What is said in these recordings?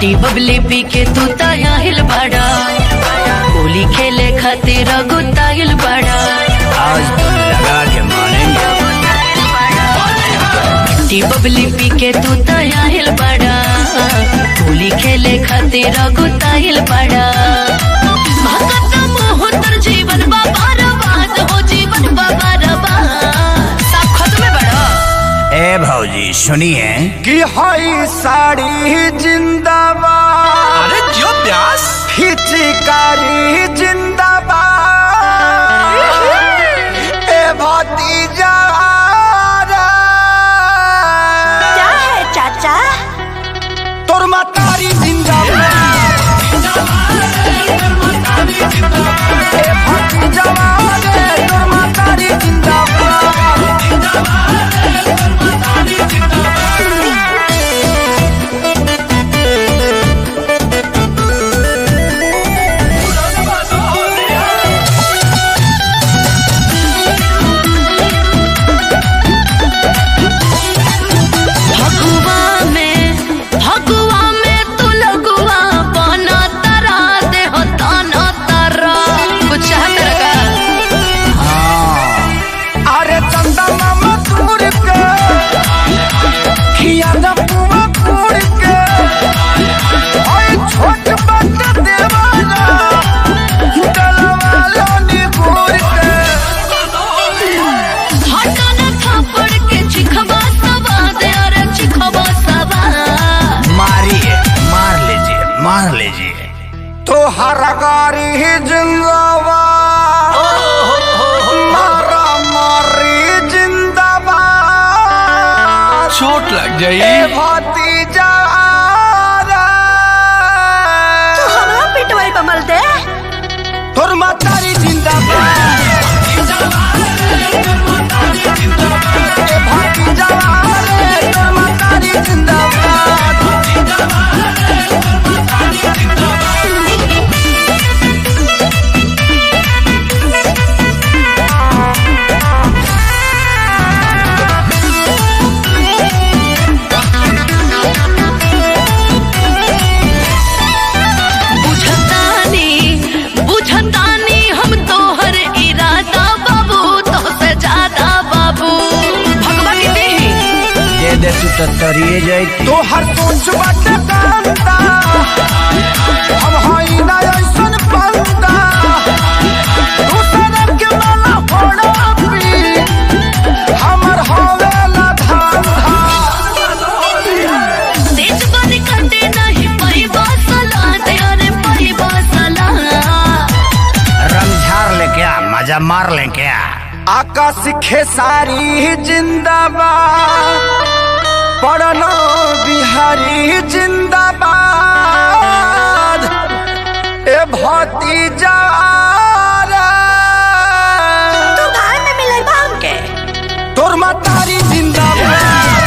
T बबली पी के तू ताहिल बड़ा, होली खेले खातिर गुताइल बड़ा। आज तो लगा के मानेंगे। टी बबली पी के तू ताहिल बड़ा, होली खेले खातिर गुताइल बड़ा। जीवन बाबा हो, जीवन बाबा सब खत्म बड़ा। ए भौजी सुनिए कि हाई साड़ी जिंदाबाद, अरे जो प्यास हिचकारी जिंदाबाद, ए भतीजा क्या है चाचा? तोर मातारी जिंदाबाद, ए भतीजा तोर मातारी जिंदाबाद। मार लीजिए तो हरगारी जिंदाबाद, मारा मारी जिंदाबाद, चोट लग जाई। भतीजा तू हमरा पिटवाई बमल दे। तोर मातारी जिंदाबाद, भतीजा तोर मातारी जिंदाबाद। तो तरिए जाए तो हर सोच बाटे कांता, हम हई ना ऐसन बंदा, दूसरे के माला फोड़ा पी, हमर हवेला धंधा। तेज बन कटे नहीं पैबा सला दे, अरे पैबा सला। रंग झाड़ ले क्या, मजा मार ले क्या। आकाश खेसारी जिंदाबाद, पढ़ना बिहारी जिंदाबाद, ए भतीजा तू भाई में मिले बाम के। तोर मातारी जिंदाबाद,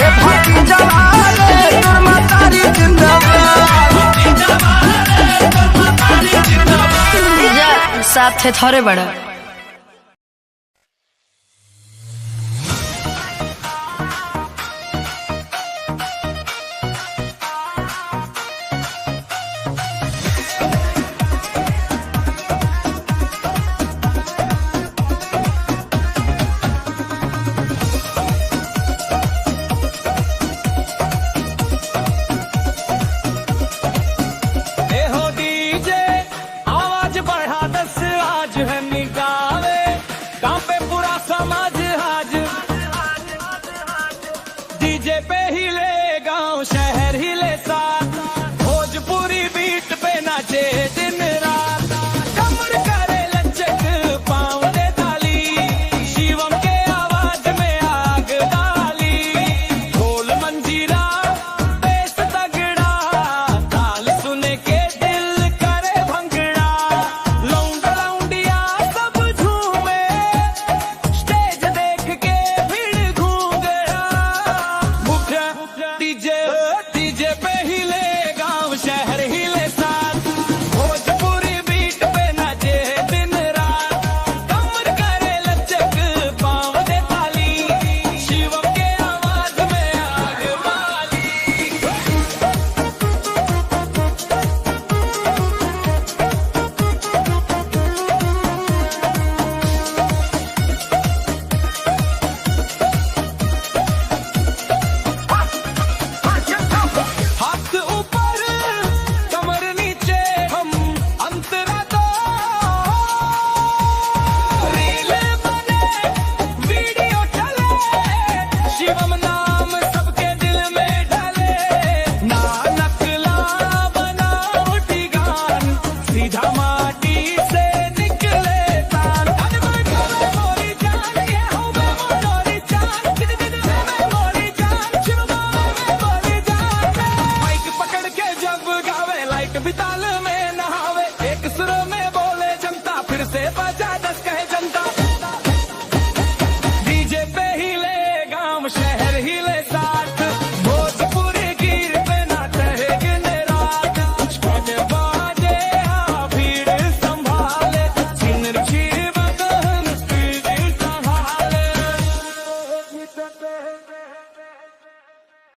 ए भतीजा तोर मातारी जिंदाबाद। साथ थे थोड़े बड़ा। डीजे पे हिले गांव शहर हिले साथ, भोजपुरी बीट पे नाचे